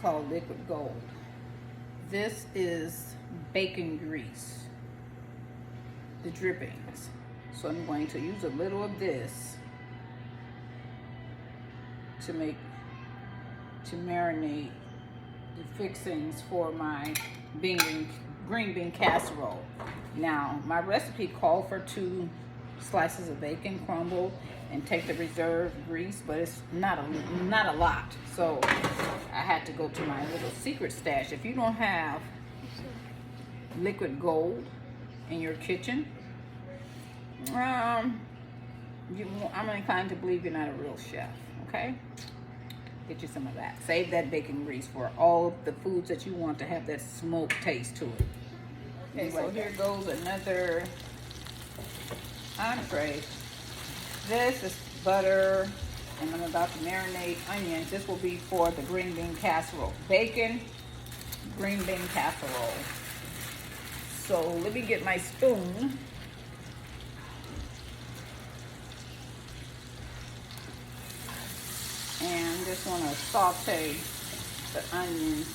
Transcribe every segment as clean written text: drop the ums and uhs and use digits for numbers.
called liquid gold. This is bacon grease, the drippings. So I'm going to use a little of this to marinate the fixings for my green bean casserole. Now, my recipe called for 2 slices of bacon crumbled and take the reserved grease, but it's not a lot. So I had to go to my little secret stash. If you don't have liquid gold in your kitchen, I'm inclined to believe you're not a real chef, okay? Get you some of that. Save that bacon grease for all of the foods that you want to have that smoke taste to it. Okay, so here goes another entree. This is butter, and I'm about to marinate onions. This will be for the green bean casserole. Bacon, green bean casserole. So let me get my spoon. And just want to saute the onions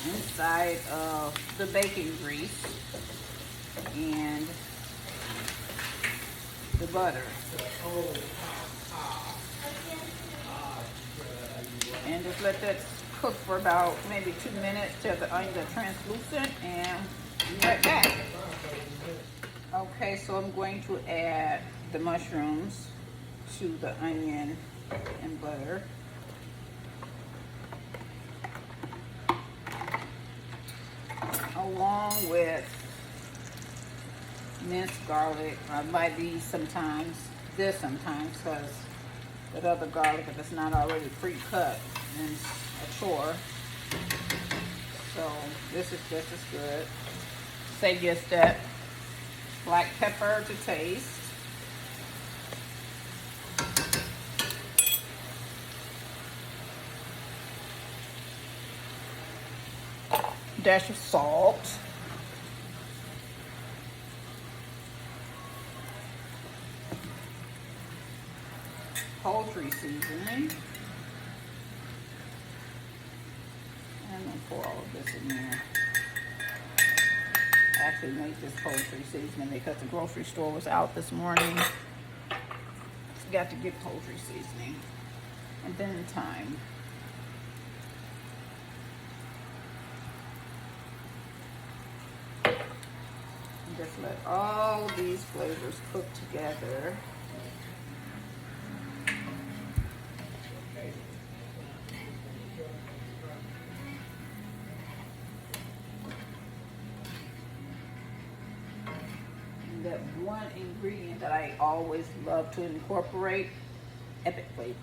inside of the bacon grease and the butter. And just let that cook for about maybe 2 minutes till the onions are translucent, and be right back. Okay, so I'm going to add the mushrooms to the onion and butter. Along with minced garlic. I buy these sometimes, because that other garlic, if it's not already pre-cut, then it's a chore. So this is just as good. Say just that. Black pepper to taste. Dash of salt. Poultry seasoning. And I'm gonna pour all of this in there. I actually made this poultry seasoning because the grocery store was out this morning. Got to get poultry seasoning. And then thyme. Just let all of these flavors cook together. And that one ingredient that I always love to incorporate, epic flavor.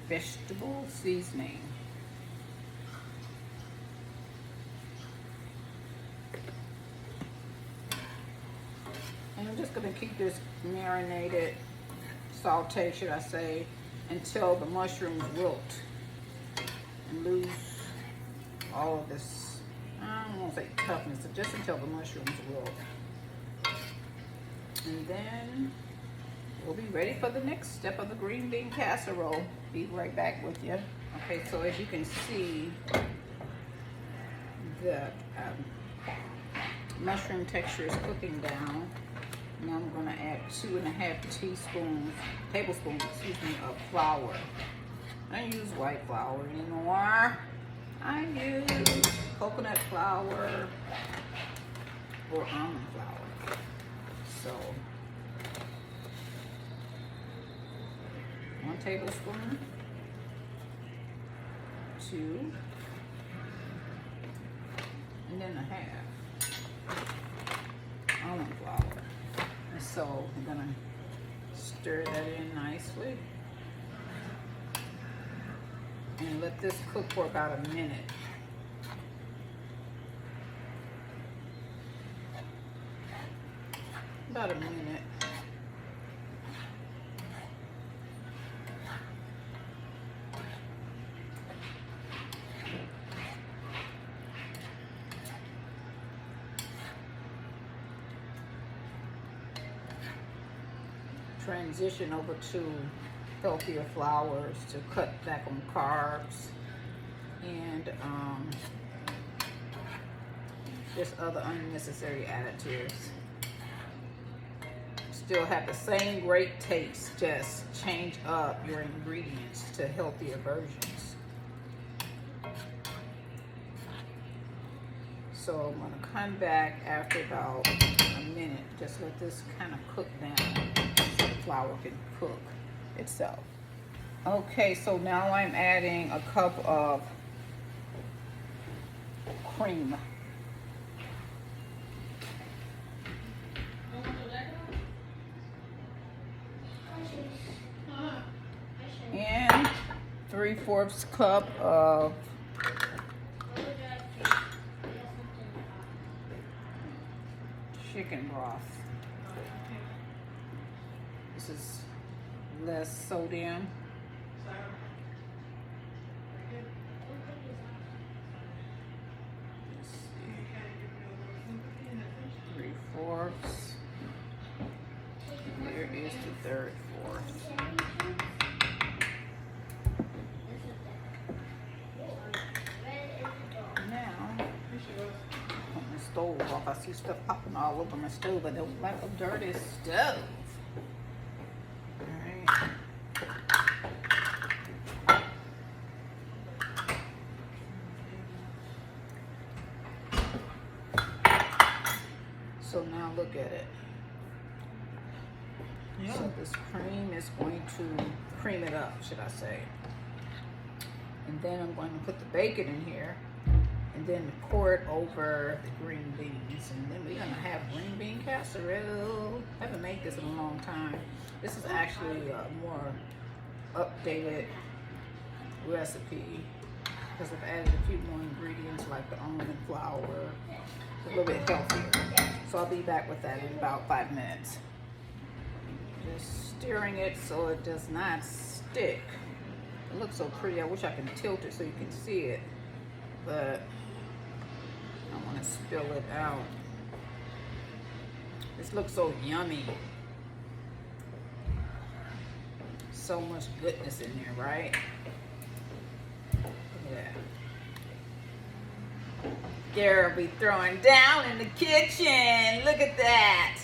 Vegetable seasoning. And I'm just going to keep this marinated, sauteed, should I say, until the mushrooms wilt and lose all of this, I don't want to say toughness, but just until the mushrooms wilt. And then we'll be ready for the next step of the green bean casserole. Be right back with you. Okay, so as you can see, the mushroom texture is cooking down. Now I'm going to add 2.5 tablespoons of flour. I don't use white flour anymore. I use coconut flour or almond flour. So 1 tablespoon, 2, and then 1/2 almond flour. And so I'm gonna stir that in nicely and let this cook for about a minute. About a minute. transition over to healthier flours to cut back on carbs and just other unnecessary additives. Still have the same great taste, just change up your ingredients to healthier versions. So I'm gonna come back after about a minute, just let this kind of cook down so the flour can cook itself. Okay, so now I'm adding a cup of cream. And 3/4 cup of chicken broth. This is less sodium. Let's see. 3/4. Here is the 3/4. Stove off. I see stuff popping all over my stove. I don't like a dirty stove. Alright. So now look at it. Yeah. So this cream is going to cream it up, should I say. And then I'm going to put the bacon in here. And then pour it over the green beans. And then we're gonna have green bean casserole. I haven't made this in a long time. This is actually a more updated recipe because I've added a few more ingredients like the almond flour. It's a little bit healthier. So I'll be back with that in about 5 minutes. Just stirring it so it does not stick. It looks so pretty. I wish I could tilt it so you can see it, but I want to spill it out. This looks so yummy. So much goodness in there, right? Look at that. Gary will be throwing down in the kitchen. Look at that.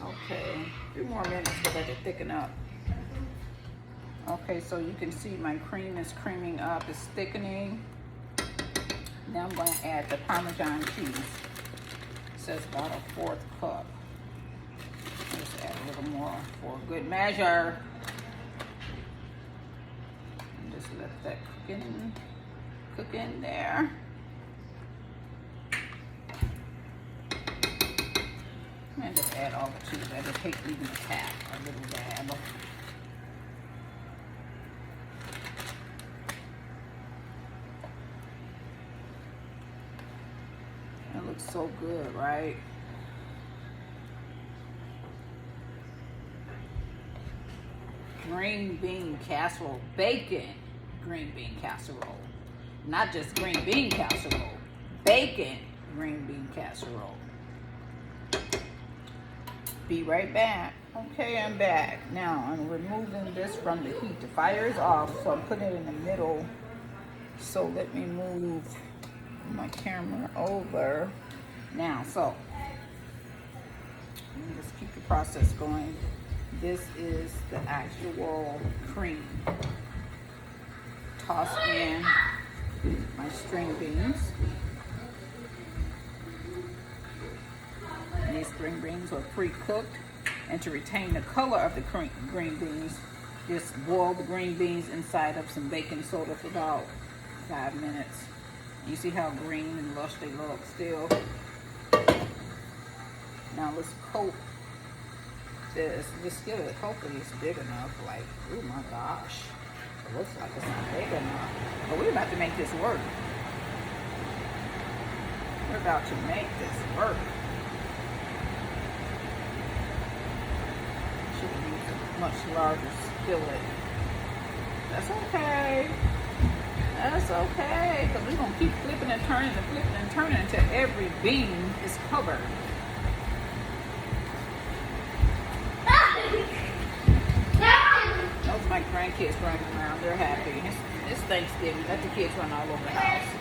Okay, a few more minutes for that to thicken up. Okay, so you can see my cream is creaming up, it's thickening. Now I'm going to add the Parmesan cheese. It says about a 1/4 cup. Just add a little more for good measure. And just let that cook in there. And just add all the cheese. I just take even a tap, a little dab. It looks so good, right? Green bean casserole, bacon green bean casserole. Not just green bean casserole, bacon green bean casserole. Be right back. Okay, I'm back. Now I'm removing this from the heat. The fire is off, so I'm putting it in the middle. So let me move my camera over. Now, so let me just keep the process going. This is the actual cream. Toss in my string beans. And these string beans are pre-cooked. And to retain the color of the green beans, just boil the green beans inside of some baking soda for about 5 minutes. You see how green and lush they look still. Now let's coat this. Just give it, hopefully it's big enough. Like, oh my gosh. It looks like it's not big enough. But we're about to make this work. We're about to make this work. Should have used a much larger skillet. That's okay. That's okay, because we're going to keep flipping and turning until every bean is covered. grandkids running around. They're happy. It's Thanksgiving. Let the kids run all over the house.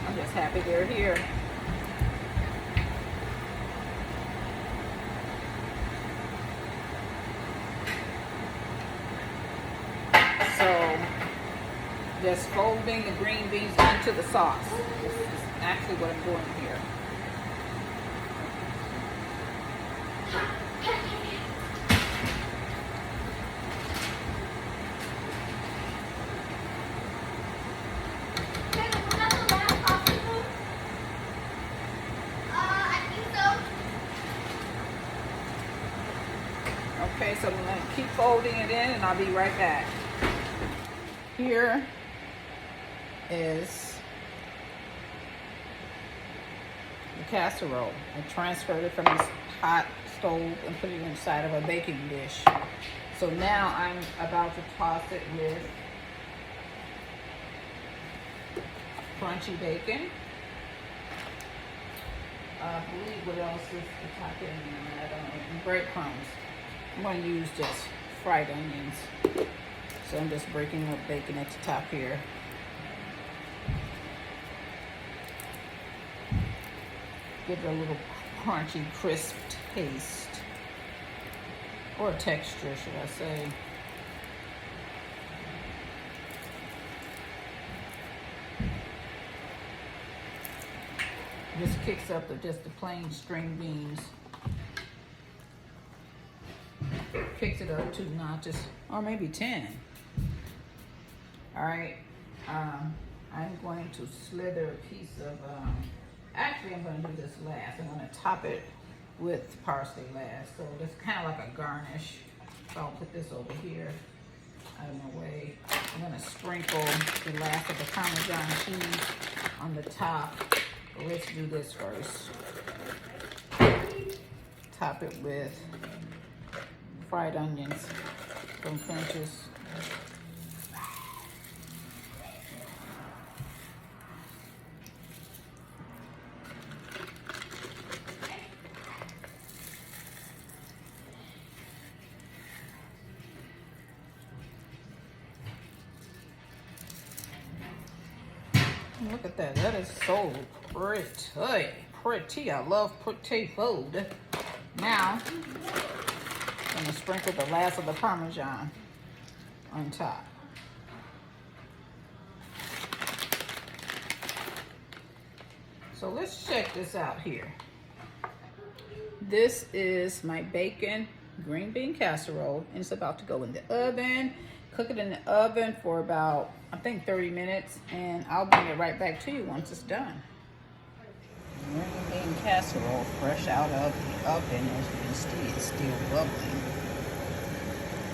I'm just happy they're here. So, just folding the green beans into the sauce. This is actually what I'm doing here. Okay, so I'm going to keep folding it in and I'll be right back. Here is the casserole. I transferred it from this hot stove and put it inside of a baking dish. So now I'm about to toss it with crunchy bacon. I believe what else is the top in there? I don't know. And breadcrumbs. I'm going to use just fried onions. So I'm just breaking up bacon at the top here. Give it a little crunchy, crisp taste. Or texture, should I say. This kicks up just the plain string beans. Kicks it up 2 notches, or maybe 10. All right, I'm going to slither a piece of, actually I'm gonna do this last. I'm gonna top it with parsley last. So it's kind of like a garnish. So I'll put this over here out of my way. I'm gonna sprinkle the last of the Parmesan cheese on the top. But let's do this first. Top it with fried onions from French's. Look at that. That is so pretty. Pretty. I love pretty food. Now, I'm going to sprinkle the last of the Parmesan on top. So let's check this out here. This is my bacon green bean casserole, and it's about to go in the oven. Cook it in the oven for about, I think, 30 minutes, and I'll bring it right back to you once it's done. Green bean casserole, fresh out of the oven. As you can see, it's still bubbling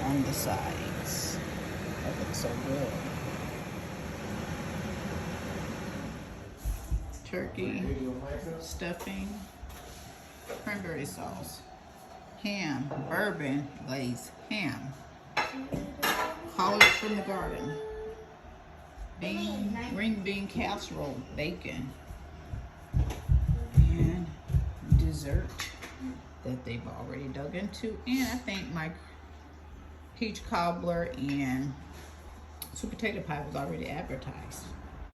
on the sides. That looks so good. Turkey, stuffing, cranberry sauce, ham, bourbon glazed ham, collards from the garden, green bean casserole, bacon, and dessert that they've already dug into. And I think my peach cobbler and sweet potato pie was already advertised.